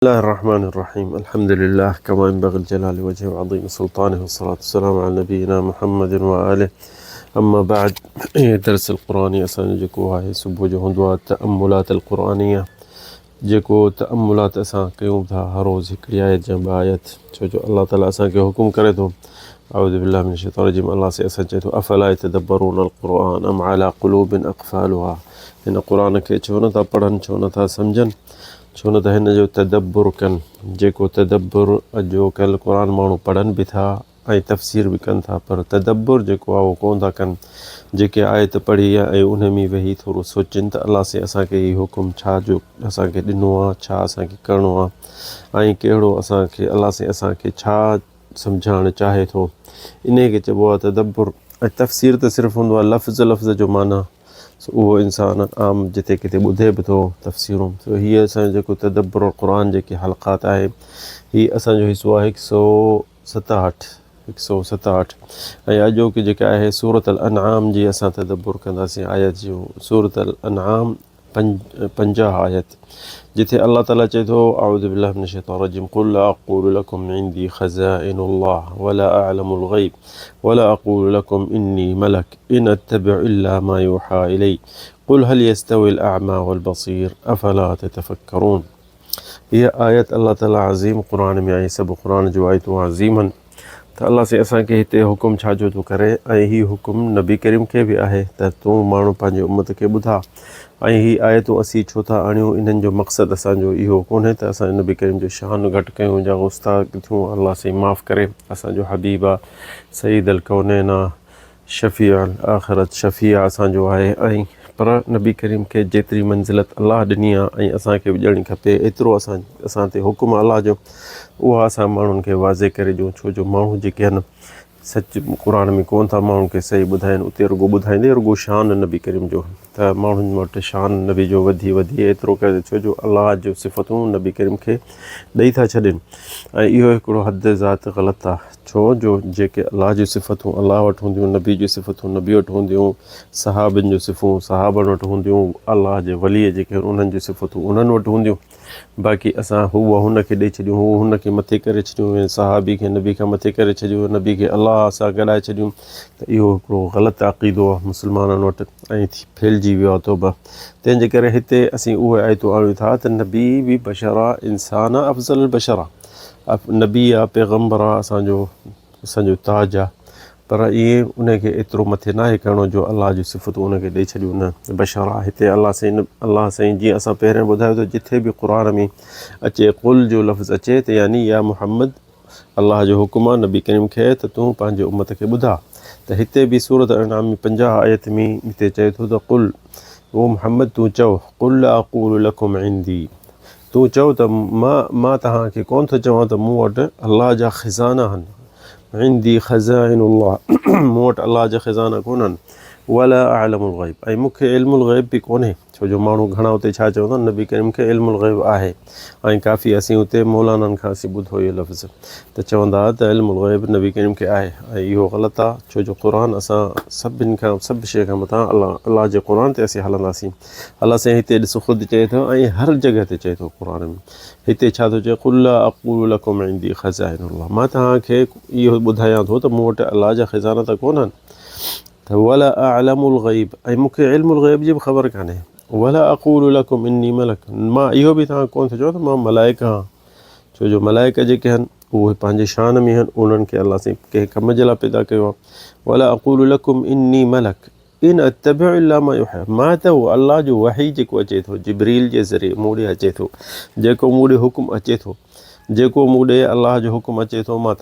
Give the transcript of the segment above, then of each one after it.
بسم الله الرحمن الرحيم. الحمد لله كما ينبغي الجلال وجهه وعظيم سلطانه، والصلاة والسلام على نبينا محمد وآله. أما بعد، درس القرآني असांजो जेको आहे सुबुह जो हूंदो आहे तअम्मुलात القرآنية، जेको तअम्मुलात असां कयूं था हर रोज़ हिकिड़ी आयत या ॿ आयत, छो जो अल्लाह ताला असांखे हुकुम करे थो। अऊज़ु बिल्लाहि मिनश शैतानिर रजीम। अल्लाह से असां चए थो अफ़ला यतदब्बरून القرآन अम अला क़ुलूबिन अक़फ़ालुहा। हिन क़ुरान खे छो नथा पढ़नि, छो नथा सम्झनि, छो न त हिन जो तदब्बुर कनि। जेको तदब्बुर अॼो कल्ह क़ुरान माण्हू पढ़नि बि था ऐं तफ़सीर बि कनि था, पर तदब्बुर जेको आहे उहो कोन था कनि। जेके आयत पढ़ी आहे ऐं उन में वेही थोरो सोचनि त अल्लाह से असांखे हीउ हुकुम छा जो असांखे ॾिनो आहे, छा असांखे करिणो आहे ऐं कहिड़ो असांखे अल्लाह से असांखे छा सम्झाइणु चाहे थो, इन खे चइबो आहे तदब्बुर। ऐं तफ़सीर त सिर्फ़ु हूंदो आहे लफ़्ज़ जो माना, उहो इंसान आम जिते किथे ॿुधे बि थो तफ़सीरूं। त हीअ असांजो जेको तदब्बुर क़ुरान जेके हलक़ात आहे, हीअ असांजो हिसो आहे 167 ऐं अॼोकी जेका आहे सूरत अल अनआम जी असां तदब्बुर कंदासीं। आयत जो सूरत अल अनआम 50 आयत, जिथे अल्लाह ताला चए थो अऊज़ु बिल्लाहि मिनश शैतानिर रजीम क़ुल ला अक़ूलु लकुम इंदी ख़ज़ाइनुल्लाह वला अअलमुल ग़ैब वला अक़ूलु लकुम इन्नी मलक इन अत्तबिउ इल्ला मा यूहा इलै क़ुल हल यस्तविल अअमा वल बसीर अफ़ला ततफ़क्करून। हीअ आयत अल्लाह ताला अज़ीम क़ुरान में आई, सभु क़ुरान जो आयतूं अज़ीमन। त अल्लाह से असांखे हिते हुकुम छा जो थो करे, ऐं हीउ हुकुम नबी करीम खे बि आहे त तूं माण्हू पंहिंजे उम्मत खे ॿुधा। ऐं हीअ आयतूं असीं छो था आणियूं, इन्हनि जो मक़सदु असांजो इहो कोन्हे त असां नबी करीम जो शान घटि कयूं या गुस्ताख़ थियूं। अल्लाह से माफ़ करे, असांजो हबीब आहे, सईद अल कौनैन आहे, शफ़ी अल आख़िरत शफ़ी आहे असांजो आहे। ऐं पर नबी करीम खे जेतिरी मंज़िलत अल्लाह ॾिनी आहे ऐं असांखे बि ॾियणी खपे, एतिरो असां ते हुकुम अल्लाह जो, उहा असां माण्हुनि खे वाज़े करे ॾियूं। छो जो माण्हू जेके आहिनि सच क़ुरान में कोन था माण्हुनि खे सही ॿुधाइनि, उते रुॻो ॿुधाईंदे रुॻो शान नबी करीम जो, त माण्हुनि वटि शान नबी जो वधी एतिरो करे, छो जो अल्लाह जो सिफ़तूं नबी करीम खे ॾेई था छॾनि। ऐं इहो हिकिड़ो हद ज़ात ग़लति आहे, छो जो जेके अल्लाह जी सिफ़तूं अल्लाह वटि हूंदियूं, नबी जी सिफ़तूं नबी वटि हूंदियूं, सहाबनि जूं सिफ़ूं सहाबनि वटि हूंदियूं, अल्लाह जे वलीअ जेके उन्हनि जी सिफ़तूं उन्हनि वटि हूंदियूं। बाक़ी असां हूअ हुनखे ॾेई छॾियूं, हू हुनखे मथे करे छॾियूं, सहाबी खे नबी खां मथे करे छॾियूं, नबी खे अल्लाह सां गॾाए छॾियूं। त इहो हिकिड़ो ग़लति अक़ीदो आहे मुस्लमाननि वटि ऐं फैलिजी वियो आहे तौबा। तंहिंजे करे हिते असीं उहे आयतूं आणियूं था त नबी बि बशर आहे, इंसान आहे, अफ़ज़ल बशर आहे, नबी आहे, पैगम्बर आहे, असांजो ताज आहे। पर इहे उनखे एतिरो मथे नाहे करिणो जो अल्लाह जी सिफ़तूं उनखे ॾेई छॾियूं। न बशर आहे हिते अल्लाह साईं जीअं असां पहिरियों ॿुधायो त जिथे बि क़ुरान में अचे क़ुल जो लफ़्ज़ अचे त यानी या मुहम्मद, अल्लाह जो हुकुम आहे नबी करीम खे त तूं पंहिंजे उम्मत खे ॿुधा। त हिते बि सूरत अनआम में 50 आयत में हिते चए थो त क़ुल, ओ मुहम्मद तूं चओ, क़ुल ला अक़ूलु लकुम इंदी, तूं चओ त मां तव्हांखे कोन थो चवां त मूं वटि अल्लाह जा ख़ज़ाना आहिनि, इंदी ख़ज़ाइनुल्लाह, मूं वटि अल्लाह जा ख़ज़ाना कोन्हनि, वला अअलमुल ग़ैब, ऐं मूंखे इल्मुल ग़ैब बि कोन्हे। छो जो माण्हू घणा उते छा चवंदा, नबी करीम खे इल्मुल ग़ैब आहे। ऐं काफ़ी असीं उते मौलाननि खां असीं ॿुधो इहो लफ़्ज़ त चवंदा त इल्मुल ग़ैब नबी करीम खे आहे, ऐं इहो ग़लति आहे। छो जो क़ुरान असां सभु शइ खां मथां अल्लाह जे क़ुरान ते असीं हलंदासीं। अल्लाह साईं हिते ॾिसो ख़ुदि चए थो ऐं हर जॻह ते चए थो क़ुरान में। हिते छा थो चए, क़ुल ला अक़ूलु लकुम इंदी ख़ज़ाइनुल्लाह, मां तव्हांखे इहो ॿुधायां थो त मूं वटि अल्लाह जा ख़ज़ाना त कोन्हनि, त वला अअलमुल ग़ैब, ऐं मूंखे इल्मुल ग़ैब जी बि ख़बर कान्हे, वला अक़ूलु लकुम इन्नी मलक, मां इहो बि तव्हां कोन थो चवां त मां मलाइका आहियां। छो जो मलाइका जेके आहिनि उहे पंहिंजे शान में आहिनि, उन्हनि खे अल्लाह साईं कंहिं कम जे लाइ पैदा कयो आहे। वला अक़ूलु लकुम इन्नी मलक इन अत्तबिउ इल्ला मा यूहा, मां त अल्लाह जो वही जेको अचे थो जिब्रील जे ज़रिए मूं ॾे अचे थो, जेको मूं ॾे हुकुम अचे थो, जेको मूं ॾे अल्लाह जो हुकुम अचे थो, मां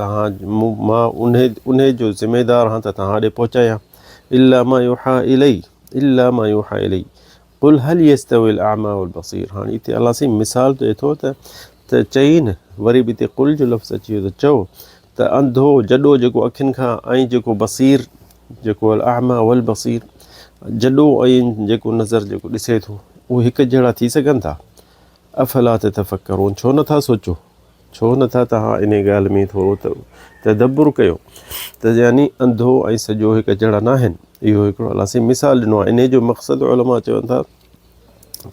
उन जो ज़िमेदार आहियां त तव्हां ॾे पहुचायां। इल्ला मा यूहा इलै क़ुल हल यस्तविल अअमा वल बसीर। हाणे हिते अल्लाह साईं मिसाल ॾिए थो त चई न, वरी बि हिते क़ुल जो लफ़्ज़ अची वियो त चओ त अंधो जॾो जेको अखियुनि खां, ऐं जेको बसीर जेको अअमा वल बसीर, जॾो ऐं जेको नज़र जेको ॾिसे थो, उहे हिकु जहिड़ा थी सघनि था। अफ़ला ततफ़क्करून, छो नथा सोचो, छो नथा तव्हां इन ॻाल्हि में थोरो तदब्बुर कयो त यानी अंधो ऐं सॼो हिकु जहिड़ा न आहिनि। इहो हिकिड़ो अल्लाह साईं मिसाल ॾिनो आहे। इन जो मक़सदु उलमा चवनि था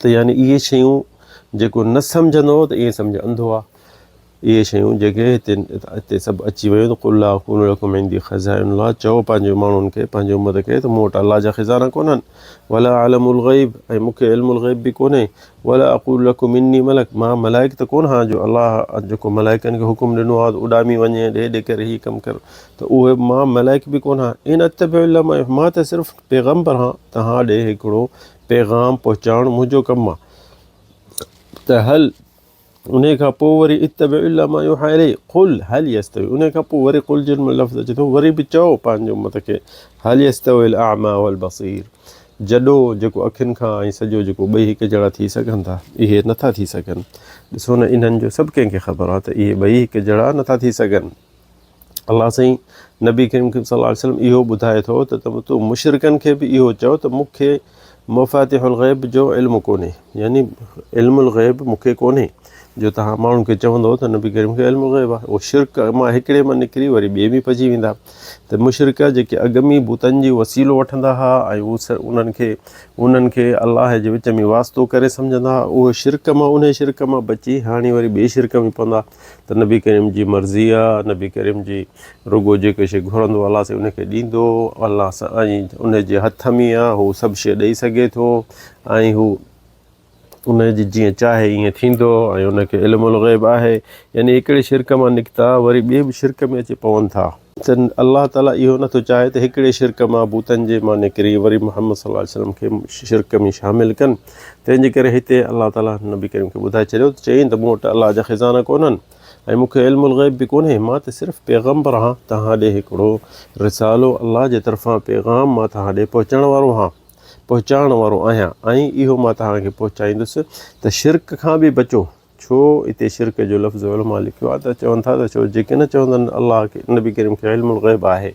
त यानी इहे शयूं जेको न सम्झंदो त ईअं सम्झ अंधो आहे। इहे शयूं जेके हिते सभु अची वियूं त कुल अकूनु लकुम इंदी ख़ज़ाइनुल्लाह, चओ पंहिंजे माण्हुनि खे, पंहिंजे उम्मत खे त मूं वटि अलाह जा ख़ज़ाना कोन्हनि। वला आलमुल ग़ैब, ऐं मूंखे इल्मुल ग़ैब बि कोन्हे। वला अक़ूलु लकुम इन्नी मलक, मां मलाइक त कोन हा जो अलाह जेको मलाइकनि खे हुकुम ॾिनो आहे त उॾामी वञे ॾे करे हीअ कमु कर, त उहे मां मलाइक बि कोन हा। इन अतबिउ इल्ला मां त सिर्फ़ु पैगम्बर हा, तव्हां ॾे हिकिड़ो पैगाम पहुचाइणु मुंहिंजो कमु आहे। त हल उन खां पोइ वरी इत्तबिउ इल्ला मा युहा इलैहि क़ुल हल यस्तवी, उन खां पोइ वरी क़ुल जिन में लफ़्ज़ अचे थो, वरी बि चओ पंहिंजे उम्मत खे हल यस्तविल अअमा वल बसीर, जॾो जेको अखियुनि खां ऐं सॼो जेको ॿई हिकु जहिड़ा थी सघनि था, इहे नथा थी सघनि। ॾिसो न, इन्हनि जो सभु कंहिंखे ख़बर आहे त इहे ॿई हिकु जहिड़ा नथा थी सघनि। अलाह साईं नबी करीम सल्लल्लाहु अलैहि वसल्लम इहो ॿुधाए थो त तूं मुशरिकनि खे बि इहो चओ त मूंखे मफ़ातिहुल ग़ैब जो इल्मु कोन्हे, यानी इल्मुल ग़ैब मूंखे कोन्हे, जो तव्हां माण्हुनि खे चवंदो त नबी करीम खे इल्मुल ग़ैब आहे। उहो शिरक मां हिकिड़े मां निकिरी वरी ॿिए बि पइजी वेंदा। त मुशरिक जेके अॻमी भूतनि जी वसीलो वठंदा हुआ ऐं उन्हनि खे अलाह जे विच में वास्तो करे सम्झंदा हुआ, उहो शिरक मां उन शिरक मां बची हाणे वरी ॿिए शिरक में पवंदा। त नबी करीम जी मर्ज़ी आहे, नबी करीम जी रुगो जेके शइ घुरंदो अलाह सां उनखे ॾींदो, अलाह सां ऐं उनजे हथ में आहे, हू सभु शइ ॾेई सघे थो ऐं हू उनजी जीअं चाहे ईअं थींदो, ऐं उनखे इल्मुल ग़ैब आहे। यानी हिकिड़े शिरक मां निकिता वरी ॿिए बि शिरक में अची पवनि था। त अलाह ताला इहो नथो चाहे त हिकिड़े शिरक मां भूतनि जे मां निकिरी वरी मुहम्मद सल्लल्लाहु अलैहि वसल्लम खे शिरक में शामिलु कनि। तंहिंजे करे हिते अलाह ताला नबी करीम खे ॿुधाए छॾियो त चयईं त मूं वटि अलाह जा ख़ज़ाना कोन्हनि ऐं मूंखे इल्मुल ग़ैब बि कोन्हे, मां त सिर्फ़ु पैगम्बर आहियां, तव्हां ॾे हिकिड़ो रिसालो अलाह जे तरफ़ां पैगाम मां तव्हां ॾे पहुचाइण वारो आहियां, ऐं इहो मां तव्हांखे पहुचाईंदुसि त शिरक खां बि बचो। छो हिते शिरक जो लफ़्ज़ उलमा लिखियो आहे त चवनि था त छो जेके न चवंदा आहिनि अलाह खे नबी करीम खे इल्मुल ग़ैब आहे,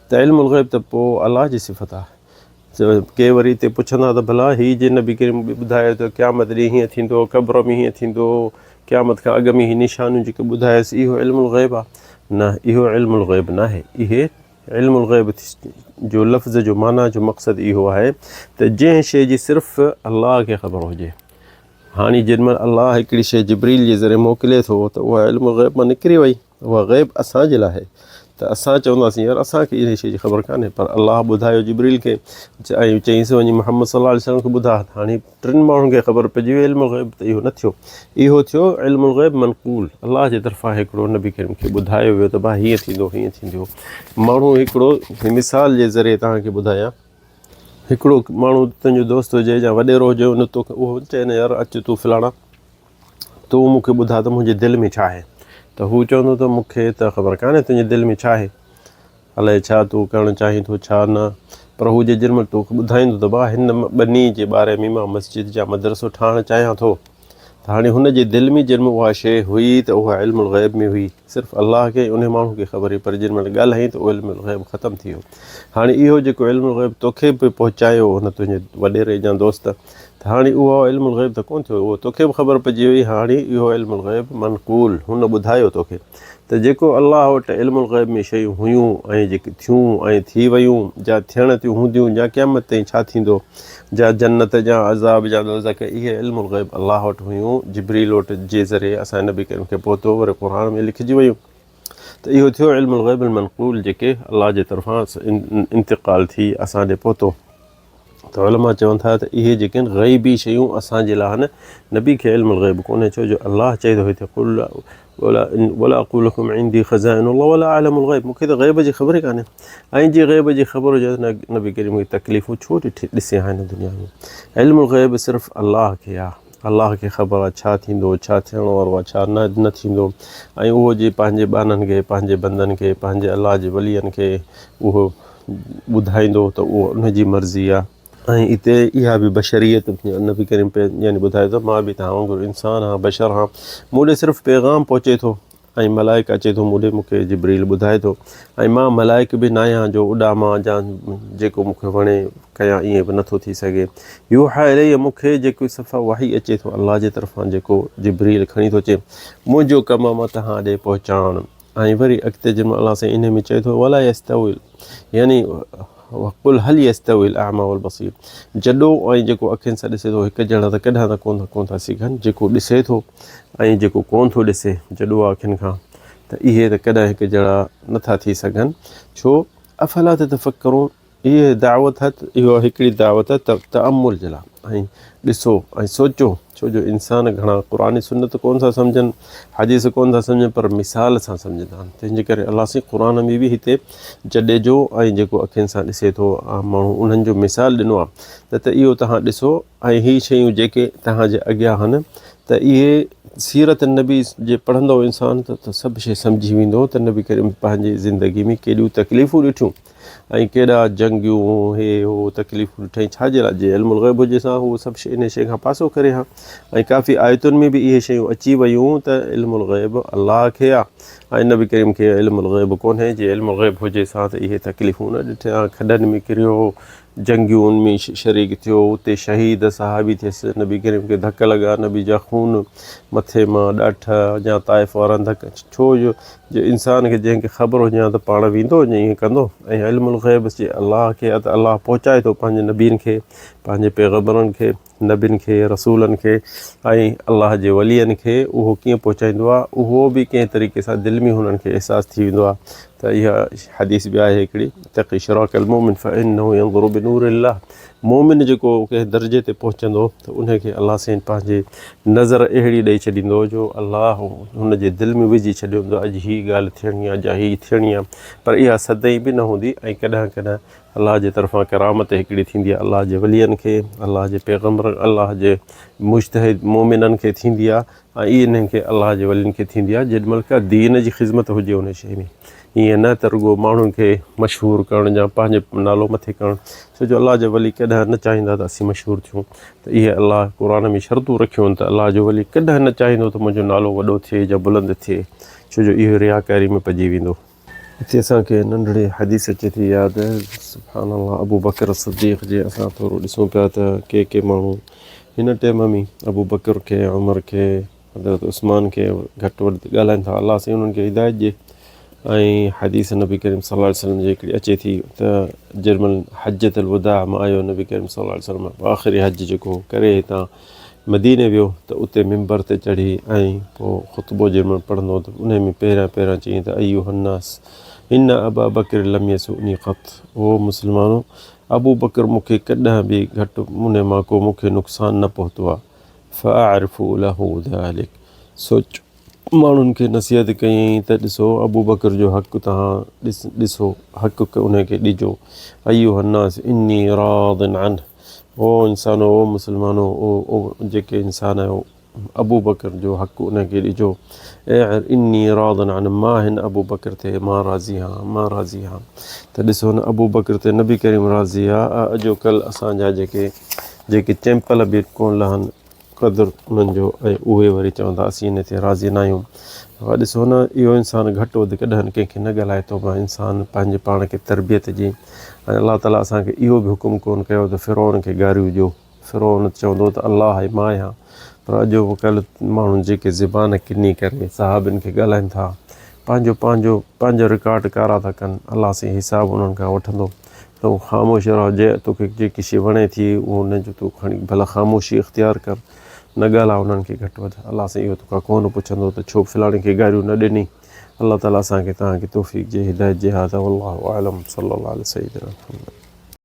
त इल्मुल ग़ैब त पोइ अलाह जी सिफ़त आहे। के वरी हिते पुछंदा त भला हीअ जे नबी करीम ॿुधायो त क़यामत ॾींहुं हीअं थींदो, क़ब्र में हीअं थींदो, क़यामत खां अॻु में हीअ निशानियूं जेके ॿुधायसि इहो इल्मुल ग़ैब आहे? न, इहो इल्मुल ग़ैब न आहे। इहे इल्मुल ग़ैब जो लफ़्ज़ जो माना जो मक़सदु इहो आहे त जंहिं शइ जी सिर्फ़ु अलाह खे ख़बर हुजे। हाणे जेॾीमहिल अलाह हिकिड़ी शइ जिब्रील जे ज़रिए मोकिले थो त उहा इल्मुल ग़ैब मां निकिरी वई, उहा ग़ैब असांजे लाइ आहे। त असां चवंदासीं यार असांखे इन शइ जी ख़बर कान्हे, पर अलाह ॿुधायो जिब्रील खे ऐं चईंसि वञी मुहम्मद सल्लल्लाहु अलैहि वसल्लम खे ॿुधा। हाणे टिनि माण्हुनि खे ख़बर पइजी वई इल्मुल ग़ैब, त इहो न थियो, इहो थियो इल्मुल ग़ैब मनक़ूल, अलाह जे तरफ़ां हिकिड़ो नबी करीम खे ॿुधायो वियो त भाई हीअं थींदो हीअं थींदो। माण्हू हिकिड़ो मिसाल जे ज़रिए तव्हांखे ॿुधायां, हिकिड़ो माण्हू तुंहिंजो दोस्त हुजे या वॾेरो हुजे, उन तोखे उहो चए न यार अचु तूं फलाणा, तूं मूंखे ॿुधा त मुंहिंजे दिलि में छा आहे। त हू चवंदो त मूंखे त ख़बर कान्हे तुंहिंजे दिलि में छा आहे, अलाए छा तूं करणु चाहीं थो छा न, पर हू जे जेॾीमहिल तोखे ॿुधाईंदो त भाउ हिन ॿनी जे बारे में मां मस्जिद या मदरसो ठाहिणु चाहियां थो, त हाणे हुनजे दिलि में जेॾीमहिल उहा शइ हुई त उहा इल्मुल ग़ैब में हुई, सिर्फ़ु अलाह खे उन माण्हू खे ख़बर हुई, पर जेॾीमहिल ॻाल्हाई त उहो इल्मुल ग़ैब ख़तमु थी वियो। हाणे इहो जेको इल्मुल ग़ैब तोखे बि पहुचायो हुन तुंहिंजे वॾेरे या दोस्त, त हाणे उहो इल्मुल ग़ैब त कोन्ह थियो, उहो तोखे बि ख़बर पइजी वई। हाणे इहो इल्मुल ग़ैब मनक़ूल, हुन ॿुधायो तोखे। त जेको अलाह वटि इल्मुल ग़ैब में शयूं हुयूं ऐं जेके थियूं ऐं थी वियूं, जा थियण थियूं हूंदियूं, या क़यामत ताईं छा थींदो, जा जन्नत जा अज़ाब जा दोज़ख, इहे इल्मुल ग़ैब अलाह वटि हुयूं, जिब्रील वटि जे ज़रिए असां नबी करीम खे पहुतो, वरी क़ुर में लिखिजी वियूं। त इहो थियो इल्मुल ग़ैब मनक़ूल, जेके अलाह जे तरफ़ां इंतिक़ाल थी असां ॾे पहुतो। त उलमा चवनि था त इहे जेके आहिनि ग़ैबी शयूं असांजे लाइ आहिनि, नबी खे इल्मुल ग़ैब कोन्हे, छो जो अलाह चए थो हिते कुल वला अक़ूलु लकुम इंदी ख़ज़ाइनुल्लाह वला आलमुल ग़ैब, मूंखे त ग़ैब जी ख़बर ई कान्हे। ऐं जीअं ग़ैब जी ख़बर हुजे त नबी करीम खे तकलीफ़ूं छो थी ॾिसे हिन दुनिया में। इल्मुल ग़ैब सिर्फ़ु अलाह खे आहे, अलाह खे ख़बर आहे छा थींदो, छा थियण वारो आहे, छा न थींदो, ऐं उहो जे पंहिंजे ॿारनि खे, पंहिंजे बंदनि खे, पंहिंजे अलाह जे वलियनि खे उहो ॿुधाईंदो त उहो उनजी मर्ज़ी आहे। ऐं हिते इहा बि बशरियत नबी करीम पे यानी ॿुधाए थो, मां बि तव्हां वांगुरु इंसान आहियां, बशर आहियां, मूं ॾे सिर्फ़ु पैगाम पहुचे थो ऐं मलाइक अचे थो मूं ॾे, मूंखे जिब्रील ॿुधाए थो, ऐं मां मलाइक बि न आहियां जो उॾामां या जेको मूंखे वणे कयां, ईअं बि नथो थी सघे। युहा इलैहि, मूंखे जेको सफ़ा वाही अचे थो अलाह जे तरफ़ां, जेको जिब्रील खणी थो अचे, मुंहिंजो कमु मां तव्हां ॾे पहुचाइणु। ऐं वरी अॻिते जंहिंमहिल अलाह सां इन में चए थो वला यस्तविल, यानी वक़ुल हल यस्तवी अल अअमा वल बसीर, जॾो ऐं जेको अखियुनि सां ॾिसे थो हिकु ॼणा त कॾहिं त कोन था सघनि, जेको ॾिसे थो ऐं जेको कोन थो ॾिसे जॾो अखियुनि खां, त इहे त कॾहिं हिकु जहिड़ा नथा थी सघनि। छो अफ़ला ततफ़क्करून, इहे दावत इहो हिकिड़ी दावत तअम्मुल जे लाइ, ऐं ॾिसो ऐं सोचो, छो जो इंसान घणा क़ुरानी सुन्नत कोन था सम्झनि, हदीस कोन था सम्झनि, पर मिसाल सां सम्झंदा आहिनि। तंहिंजे करे अलाह साईं क़ुरान में बि हिते जॾे जो ऐं जेको अखियुनि सां ॾिसे थो माण्हू उन्हनि जो मिसाल ॾिनो आहे, त इहो तव्हां ॾिसो ऐं हीअ शयूं जेके तव्हांजे अॻियां आहिनि, त इहे सीरत नबी जे पढ़ंदो इंसान त सभु शइ सम्झी वेंदो त नबी करीम पंहिंजी ज़िंदगी में केॾियूं तकलीफ़ूं ॾिठियूं ऐं केॾा जंगियूं हे हो तकलीफ़ूं ॾिठई, छाजे लाइ? जे इल्मुल ग़ैब हुजे सां उहो सभु शइ इन शइ खां पासो करे हा। ऐं काफ़ी आयतुनि में बि इहे शयूं अची वियूं त इल्मुल ग़ैब अलाह खे आहे ऐं नबी करीम खे इल्मुल ग़ैब कोन्हे। जे इल्मुल ग़ैब हुजे सां त इहे तकलीफ़ूं न ॾिठा, खॾनि में किरियो, जंगियूं में शरीक थियो, उते शहीद सहाबी थियसि, नबी करीम खे धक लॻा, नबी जा खून मथे मां ॾाठ या ताइफ़ वारा धक, छो जो इंसान खे जंहिंखे ख़बर हुजे हा त पाण वेंदो ईअं कंदो। ऐं इल्मुल ग़ैब जे अलाह खे त अलाह पहुचाए थो पंहिंजे नबीनि खे, पंहिंजे पैगंबरनि खे, नबियुनि खे, रसूलनि खे ऐं अलाह जे वलियनि खे। उहो कीअं पहुचाईंदो आहे, उहो बि कंहिं तरीक़े सां दिलि में हुननि खे अहसासु थी वेंदो आहे। त इहा हदीस बि आहे हिकिड़ी, तक़ी शिराकल मोमिन फ़इन्नहु यंज़ुरु बिनूरिल्लाह, मोमिन जेको कंहिं दर्जे ते पहुचंदो त उनखे अलाह साईं पंहिंजे नज़र अहिड़ी ॾेई छॾींदो जो अलाह हुनजे दिलि में विझी छॾियो हूंदो, अॼु हीअ ॻाल्हि थियणी आहे या हीअ थियणी आहे। पर इहा सदाईं बि न हूंदी, ऐं कॾहिं कॾहिं अलाह जे तरफ़ां करामत हिकिड़ी थींदी आहे, अलाह जे वलियनि खे, अलाह जे पैगंबर, अलाह जे मुज्तहिद मोमिननि खे थींदी आहे, ऐं इन्हनि खे अलाह जे वलियनि खे थींदी आहे जेॾीमहिल का दीन जी ख़िदमत हुजे उन शइ में। ईअं न त रुॻो माण्हुनि खे मशहूरु करणु या पंहिंजे नालो मथे करणु, छो जो अलाह जो वली कॾहिं न चाहींदा त असीं मशहूरु थियूं। त इहे अलाह क़ुरान में शर्तूं रखियूं आहिनि त अलाह जो वली कॾहिं न चाहींदो त मुंहिंजो नालो वॾो थिए या बुलंद थिए, छो जो इहो रियाकारी में पइजी वेंदो। हिते असांखे नंढड़ी हदीस अचे थी यादि, सुभान अल्लाह, अबू बकर सिद्दीक़ जे असां थोरो ॾिसूं पिया त के माण्हू हिन टाइम में अबू बकर खे, उमर खे, हज़रत उस्मान खे घटि वधि ॻाल्हाइनि था। अलाह साईं उन्हनि खे हिदायत ॾिए। ऐं हदीस नबी करीम सल्लल्लाहु अलैहि वसल्लम जी हिकिड़ी अचे थी त जेॾीमहिल हजतुल वदा मां आयो नबी करीम सल्लल्लाहु अलैहि वसल्लम आख़िरी हज जेको करे हितां मदीने वियो, त उते मिंबर ते चढ़ी ऐं पोइ ख़ुतबो जेॾीमहिल पढ़ंदो त उन में पहिरियां चई त अय्युहन्नास इन अबा बकर लम यसुनी क़त, ओ मुस्लमानो, अबू बकर मूंखे कॾहिं बि घटि मुने मां को मूंखे नुक़सानु न पहुतो आहे। फ़अअरिफ़ु लहू ज़ालिक, सोच माण्हुनि खे नसीहत कयईं त ॾिसो अबू बकर जो हक़ु तव्हां ॾिसो, हक़ु उनखे ॾिजो। अय्युहन्नास इन्नी रादिन अन, ओ इंसानो, ओ मुस्लमानो, ओ जेके इंसान आहियो, अबू बकर जो हक़ु उनखे ॾिजो। ऐं इन्नी रादिन अन, मां हिन अबू बकर ते मां राज़ी आहियां, मां राज़ी आहियां। त ॾिसो न अबू बकर ते नबी करीम राज़ी आहे। अॼोकल्ह असांजा जेके चैंपल बि कोन लहनि क़दुरु उन्हनि जो, ऐं उहे वरी चवंदा असीं इन ते राज़ी न आहियूं। ॾिसो न, इहो इंसानु घटि वधि कॾहिं कंहिंखे न ॻाल्हाए थो पियो, इंसानु पंहिंजे पाण खे तरबियत जी। ऐं अलाह ताला असांखे इहो बि हुकुम कोन कयो त फ़िरौन खे गारियूं ॾियो। फ़िरौन चवंदो त अलाह आहे, मां आहियां। पर अॼोकल्ह माण्हू जेके ज़बान किनी करे साहबनि खे ॻाल्हाइनि था, पंहिंजो रिकॉर्ड कारा था कनि, अलाह साईं हिसाबु उन्हनि खां वठंदो। त उहो ख़ामोश रहो, जे तोखे जेकी शइ वणे थी उहो उनजो तूं खणी भला ख़ामोशी इख़्तियार कर, न ॻाल्हाए उन्हनि खे घटि वधि। अलाह साईं इहो तोखां कोन पुछंदो त छो फलाणे खे गारियूं न ॾिनी। अलाह ताला असांखे तव्हांखे तौफ़ीक़ जे हिदायत जे हा। त वल्लाहु अअलम, सल्लल्लाहु अलैहि वसल्लम।